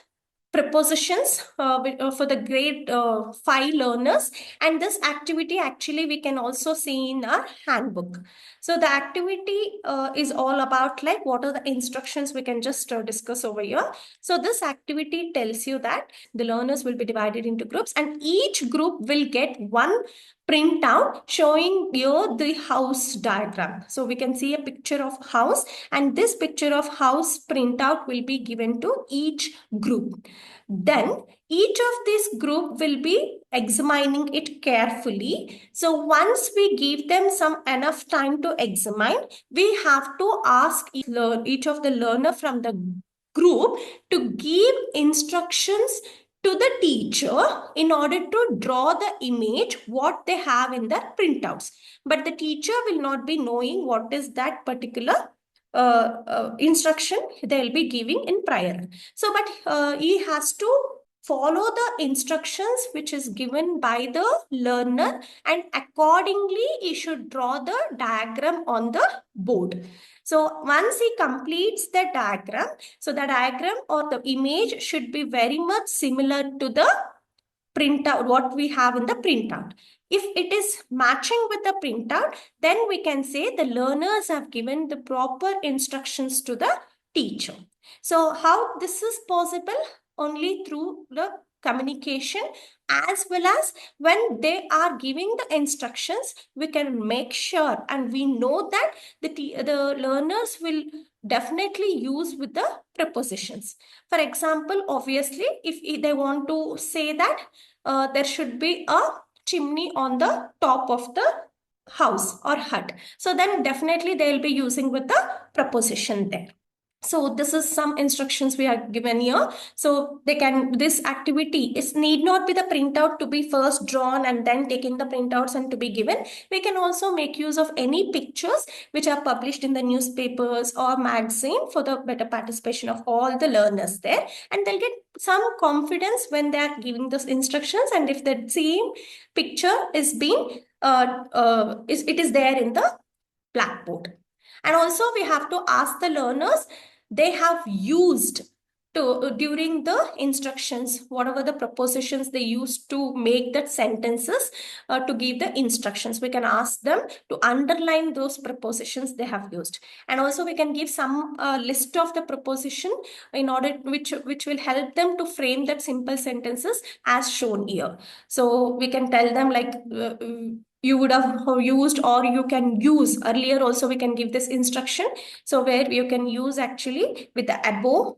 prepositions for the grade 5 learners, and this activity actually we can also see in our handbook. So the activity is all about like what are the instructions, we can just discuss over here. So this activity tells you that the learners will be divided into groups and each group will get one printout showing here the house diagram. So we can see a picture of house and this picture of house printout will be given to each group. Then each of this group will be examining it carefully. So once we give them some enough time to examine, we have to ask each of the learner from the group to give instructions to the teacher in order to draw the image what they have in their printouts. But the teacher will not be knowing what is that particular instruction they'll be giving in prior. So, but he has to follow the instructions which is given by the learner and accordingly he should draw the diagram on the board. So once he completes the diagram, so the diagram or the image should be very much similar to the printout, what we have in the printout. If it is matching with the printout, then we can say the learners have given the proper instructions to the teacher. So how this is possible? Only through the communication, as well as when they are giving the instructions, we can make sure and we know that the learners will definitely use with the prepositions. For example, obviously, if they want to say that there should be a chimney on the top of the house or hut, so then definitely they'll be using with the preposition there. So this is some instructions we are given here. So they can, this activity is need not be the printout to be first drawn and then taking the printouts and to be given. We can also make use of any pictures which are published in the newspapers or magazine for the better participation of all the learners there. And they'll get some confidence when they are giving those instructions. And if the same picture is being, it is there in the blackboard. And also we have to ask the learners, they have used to during the instructions, whatever the prepositions they used to make that sentences to give the instructions. We can ask them to underline those prepositions they have used. And also we can give some list of the preposition in order which will help them to frame that simple sentences as shown here. So we can tell them like you would have used or you can use earlier also we can give this instruction. So where you can use actually with the above,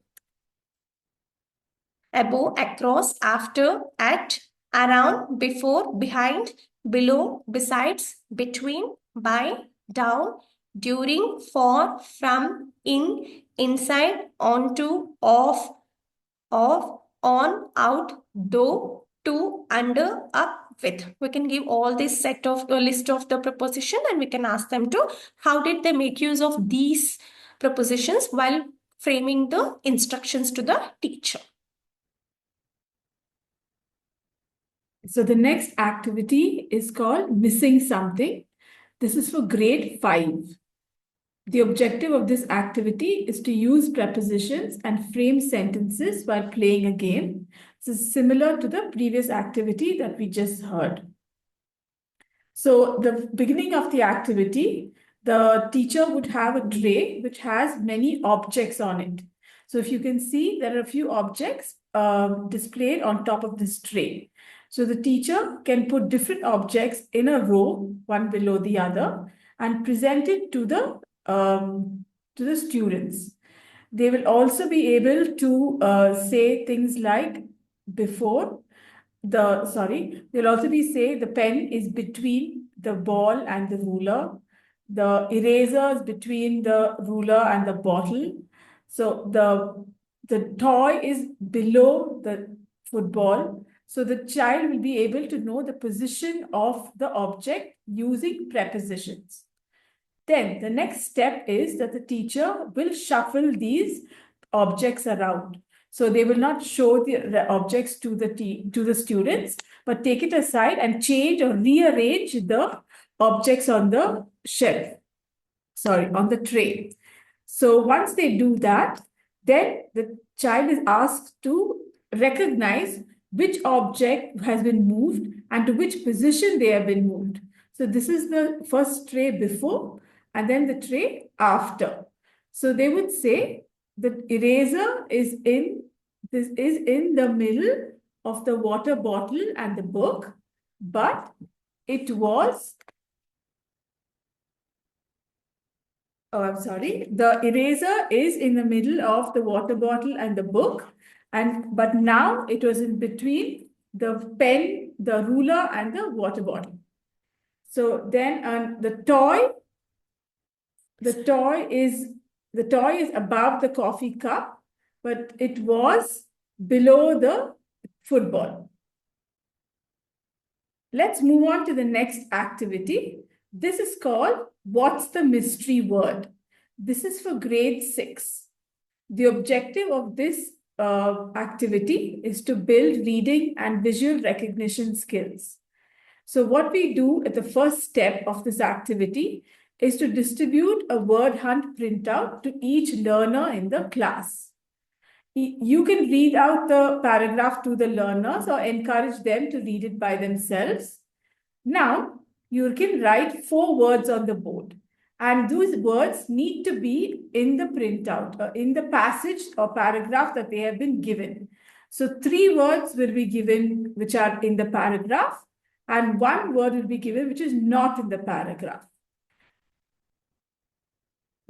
across, after, at, around, before, behind, below, besides, between, by, down, during, for, from, in, inside, onto, off, on, out, though, to, under, up, with. We can give all this set of list of the preposition and we can ask them to how did they make use of these prepositions while framing the instructions to the teacher. So the next activity is called Missing Something. This is for grade 5. The objective of this activity is to use prepositions and frame sentences while playing a game. This is similar to the previous activity that we just heard. So the beginning of the activity, the teacher would have a tray which has many objects on it. So if you can see, there are a few objects displayed on top of this tray. So the teacher can put different objects in a row, one below the other, and present it to the students. They will also be able to say things like before, they'll also be say the pen is between the ball and the ruler. the erasers between the ruler and the bottle. So the toy is below the football. So the child will be able to know the position of the object using prepositions. Then the next step is that the teacher will shuffle these objects around. So they will not show the objects to the students, but take it aside and change or rearrange the objects on the shelf. Sorry, on the tray. So once they do that, then the child is asked to recognize which object has been moved and to which position they have been moved. So this is the first tray before and then the tray after. So they would say the eraser is in the middle of the water bottle and the book, but it was I'm sorry, the eraser is in the middle of the water bottle and the book, but now it was in between the pen, the ruler, and the water bottle. So then the toy is above the coffee cup, but it was below the football. Let's move on to the next activity. This is called What's the Mystery Word? This is for grade 6. The objective of this activity is to build reading and visual recognition skills. So what we do at the first step of this activity is to distribute a word hunt printout to each learner in the class. You can read out the paragraph to the learners or encourage them to read it by themselves. Now, you can write 4 words on the board. And those words need to be in the printout, in the passage or paragraph that they have been given. So 3 words will be given which are in the paragraph, and 1 word will be given which is not in the paragraph.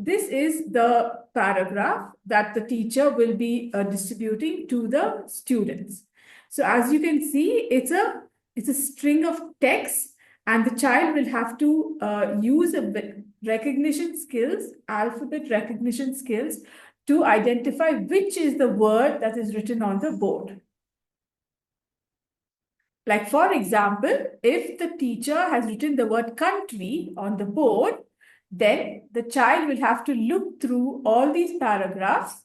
This is the paragraph that the teacher will be distributing to the students. So as you can see, it's a string of text, and the child will have to use recognition skills, alphabet recognition skills, to identify which is the word that is written on the board. Like for example, if the teacher has written the word country on the board, then the child will have to look through all these paragraphs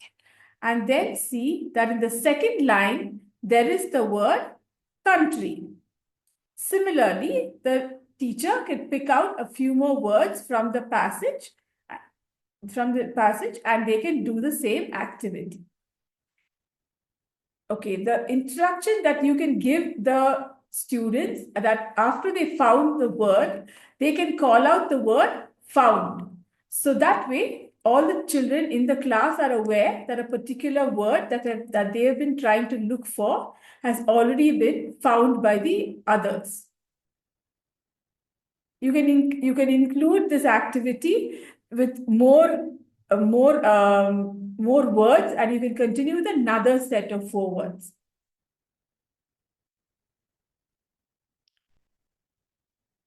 and then see that in the second line, there is the word country. Similarly, the teacher can pick out a few more words from the passage and they can do the same activity. Okay, the instruction that you can give the students that after they found the word, they can call out the word found. So that way, all the children in the class are aware that a particular word that they have been trying to look for has already been found by the others. You can include this activity with more words, and you can continue with another set of 4 words.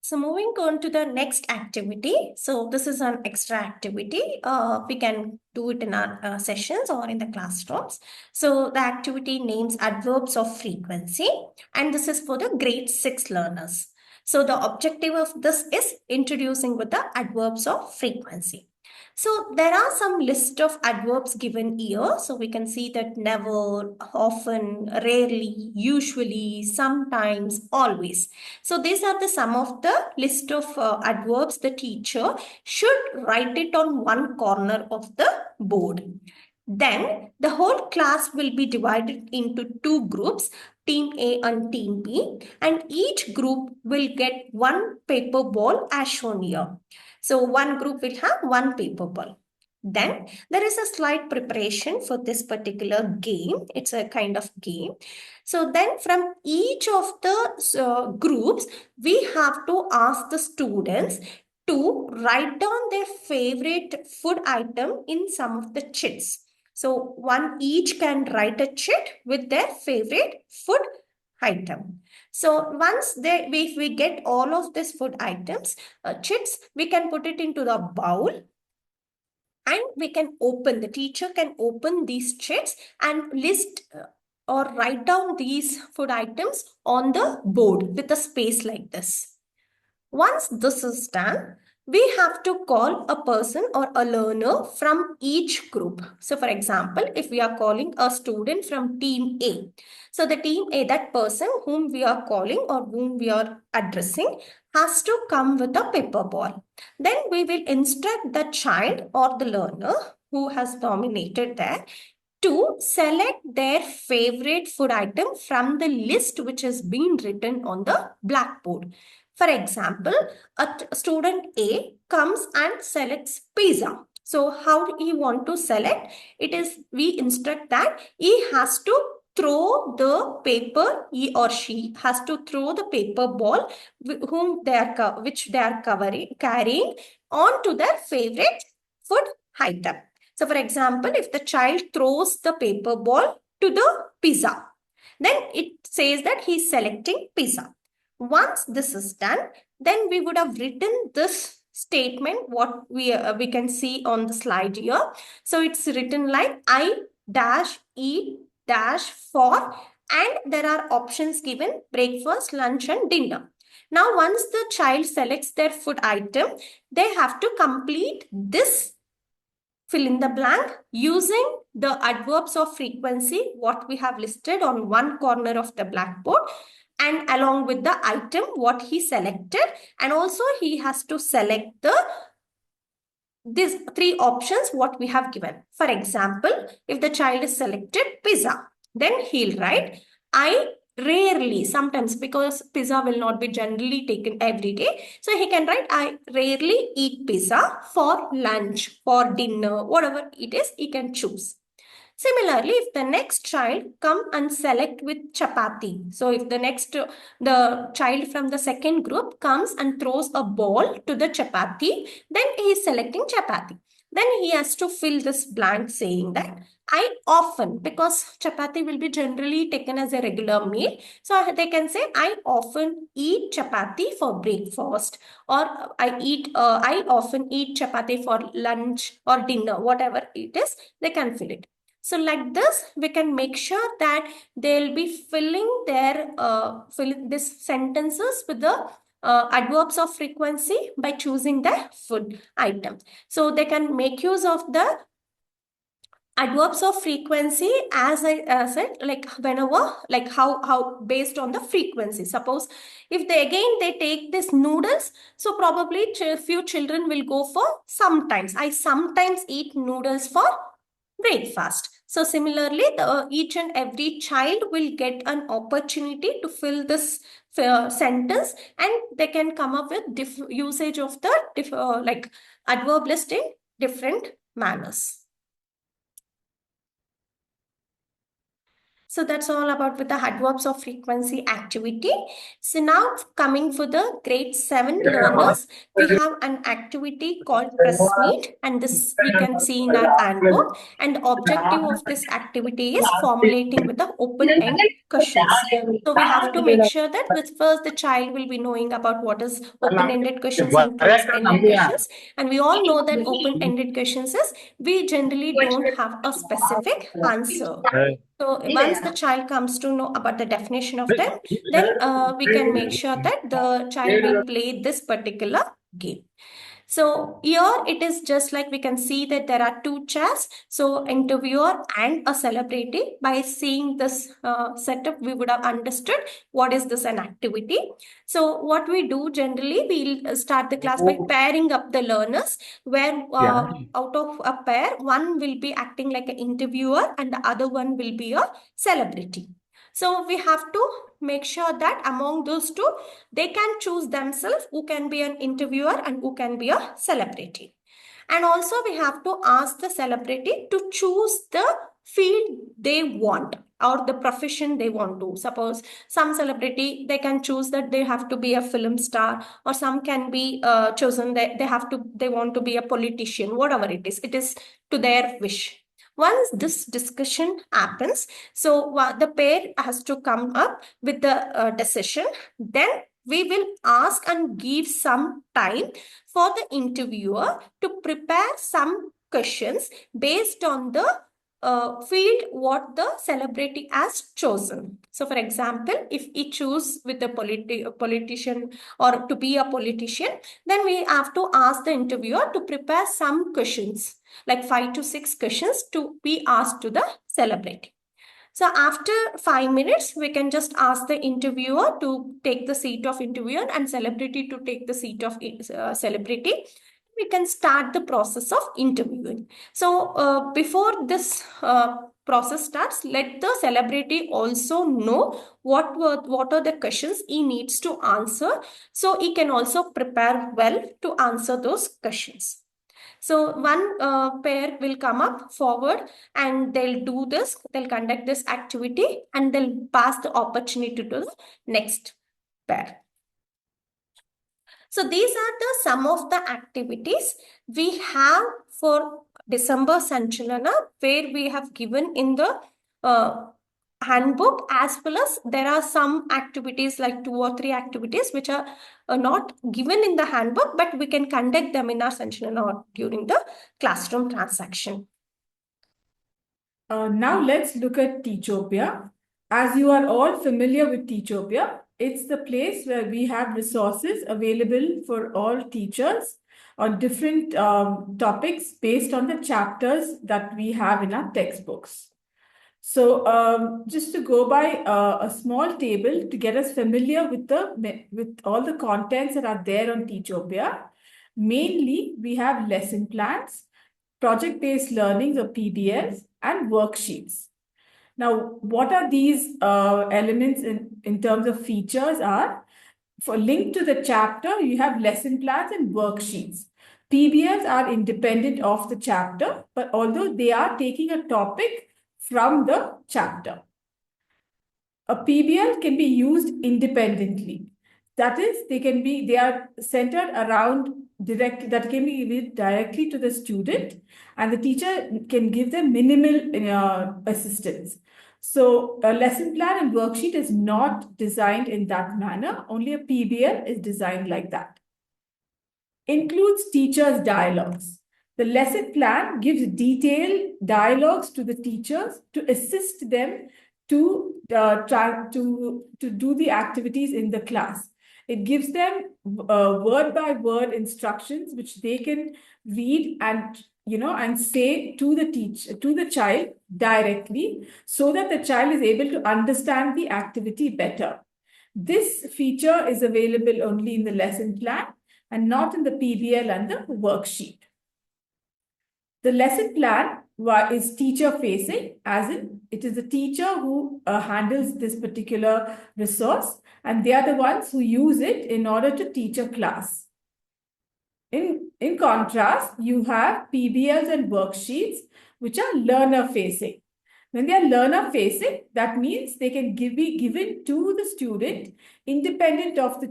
So moving on to the next activity. So this is an extra activity. We can do it in our sessions or in the classrooms. So the activity names adverbs of frequency, and this is for the grade 6 learners. So the objective of this is introducing with the adverbs of frequency. So there are some list of adverbs given here. So we can see that never, often, rarely, usually, sometimes, always. So these are the some of the list of adverbs the teacher should write it on one corner of the board. Then the whole class will be divided into 2 groups, Team A and Team B, and each group will get 1 paper ball as shown here. So one group will have 1 paper ball. Then there is a slight preparation for this particular game. It's a kind of game. So then from each of the groups, we have to ask the students to write down their favorite food item in some of the chits. So one each can write a chit with their favorite food item. So once if we get all of these food items, chits, we can put it into the bowl. And we can the teacher can open these chits and list or write down these food items on the board with a space like this. Once this is done, we have to call a person or a learner from each group. So for example, if we are calling a student from team A, so the team A, that person whom we are calling or whom we are addressing has to come with a paper ball. Then we will instruct the child or the learner who has nominated there to select their favorite food item from the list which has been written on the blackboard. For example, student A comes and selects pizza. So how he want to select? It is, we instruct that he has to throw the paper, he or she has to throw the paper ball which they are carrying onto their favorite food item. So for example, if the child throws the paper ball to the pizza, then it says that he's selecting pizza. Once this is done, then we would have written this statement, what we can see on the slide here. So it's written like I dash eat dash for, and there are options given: breakfast, lunch, and dinner. Now, once the child selects their food item, they have to complete this fill in the blank using the adverbs of frequency, what we have listed on one corner of the blackboard, and along with the item, what he selected. And also he has to select these three options, what we have given. For example, if the child is selected pizza, then he'll write, I rarely, sometimes, because pizza will not be generally taken every day. So he can write, I rarely eat pizza for lunch, for dinner, whatever it is, he can choose. Similarly, if the next child come and select with chapati. So if the child from the second group comes and throws a ball to the chapati, then he is selecting chapati. Then he has to fill this blank saying that I often, because chapati will be generally taken as a regular meal. So they can say, I often eat chapati for breakfast, or I often eat chapati for lunch or dinner, whatever it is, they can fill it. So like this, we can make sure that they'll be filling these sentences with the adverbs of frequency by choosing the food item. So they can make use of the adverbs of frequency as I said, like whenever, like how based on the frequency. Suppose if they take this noodles, so probably few children will go for sometimes. I sometimes eat noodles for breakfast. So similarly, each and every child will get an opportunity to fill this sentence, and they can come up with usage of the like adverb list in different manners. So that's all about with the adverbs of frequency activity. So now coming for the grade 7 learners, we have an activity called press meet, and this we can see in our handbook. And the objective of this activity is formulating with the open-end questions. So we have to make sure that with first the child will be knowing about what is open-ended questions and closed-ended questions. And we all know that open-ended questions is we generally don't have a specific answer. So once the child comes to know about the definition of them, then we can make sure that the child will play this particular game. So here it is just like we can see that there are two chairs. So interviewer and a celebrity. By seeing this setup, we would have understood what is this an activity. So what we do generally, we'll start the class by pairing up the learners, where out of a pair, one will be acting like an interviewer and the other one will be a celebrity. So we have to make sure that among those two, they can choose themselves who can be an interviewer and who can be a celebrity. And also we have to ask the celebrity to choose the field they want or the profession they want to. Suppose some celebrity, they can choose that they have to be a film star, or some can be chosen that they want to be a politician, whatever it is to their wish. Once this discussion happens, so the pair has to come up with the decision. Then we will ask and give some time for the interviewer to prepare some questions based on the field what the celebrity has chosen. So, for example, if he choose with a politician or to be a politician, then we have to ask the interviewer to prepare some questions, like 5 to 6 questions to be asked to the celebrity. So after 5 minutes, we can just ask the interviewer to take the seat of interviewer and celebrity to take the seat of celebrity. We can start the process of interviewing. So before this process starts, let the celebrity also know what are the questions he needs to answer, so he can also prepare well to answer those questions. So one pair will come up forward and they'll do this, they'll conduct this activity and they'll pass the opportunity to the next pair. So these are the some of the activities we have for December Sanchalana, where we have given in the handbook, as well as there are some activities like 2 or 3 activities which are not given in the handbook, but we can conduct them in our Sanchalana or during the classroom transaction. Now let's look at Teachopia. As you are all familiar with Teachopia, it's the place where we have resources available for all teachers on different topics based on the chapters that we have in our textbooks. So just to go by a small table to get us familiar with all the contents that are there on Teachopia, mainly we have lesson plans, project-based learnings or PBLs, and worksheets. Now, what are these elements in terms of features are? For linked to the chapter, you have lesson plans and worksheets. PBLs are independent of the chapter, but although they are taking a topic from the chapter. A PBL can be used independently. That is, they are centered around that can be given directly to the student, and the teacher can give them minimal assistance. So a lesson plan and worksheet is not designed in that manner. Only a PBL is designed like that. Includes teachers' dialogues. The lesson plan gives detailed dialogues to the teachers to assist them to try to do the activities in the class. It gives them word by word instructions which they can read and say to the child directly, so that the child is able to understand the activity better. This feature is available only in the lesson plan and not in the PBL and the worksheet. The lesson plan is teacher facing, as in it is the teacher who handles this particular resource, and they are the ones who use it in order to teach a class. In contrast, you have PBLs and worksheets which are learner facing. When they are learner facing, that means they can be given to the student independent of the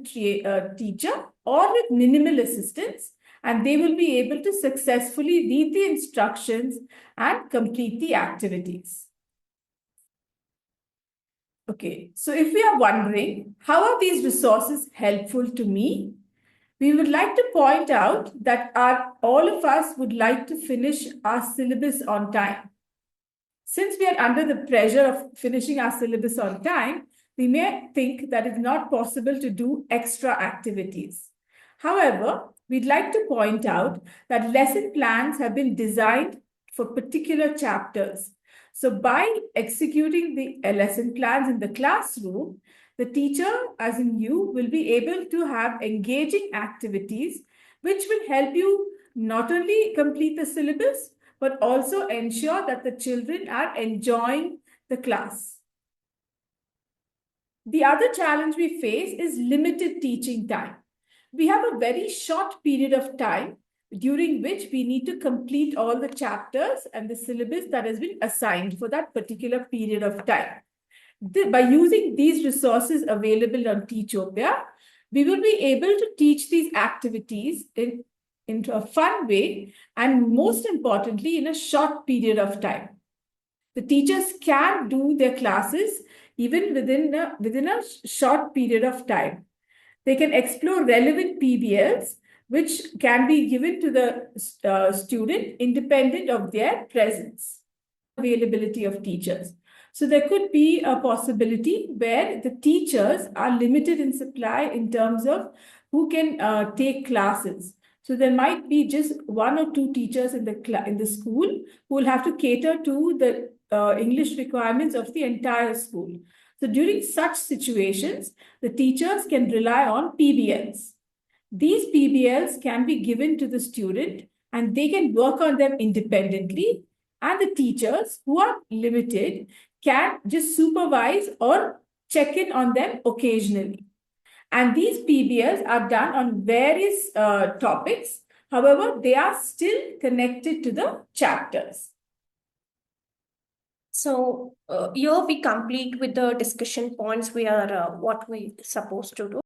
teacher or with minimal assistance, and they will be able to successfully read the instructions and complete the activities. Okay, so if we are wondering, how are these resources helpful to me? We would like to point out that all of us would like to finish our syllabus on time. Since we are under the pressure of finishing our syllabus on time, we may think that it's not possible to do extra activities. However, we'd like to point out that lesson plans have been designed for particular chapters. So by executing the lesson plans in the classroom, the teacher, as in you, will be able to have engaging activities which will help you not only complete the syllabus, but also ensure that the children are enjoying the class. The other challenge we face is limited teaching time. We have a very short period of time during which we need to complete all the chapters and the syllabus that has been assigned for that particular period of time. By using these resources available on Teachopia, we will be able to teach these activities in into a fun way, and most importantly, in a short period of time. The teachers can do their classes even within a short period of time. They can explore relevant PBLs, which can be given to the student independent of their presence, availability of teachers. So there could be a possibility where the teachers are limited in supply in terms of who can take classes. So there might be just one or two teachers in the school who will have to cater to the English requirements of the entire school. So during such situations, the teachers can rely on PBLs. These PBLs can be given to the student and they can work on them independently, and the teachers who are limited can just supervise or check in on them occasionally. And these PBLs are done on various topics. However, they are still connected to the chapters. So here we complete with the discussion points we are what we supposed to do.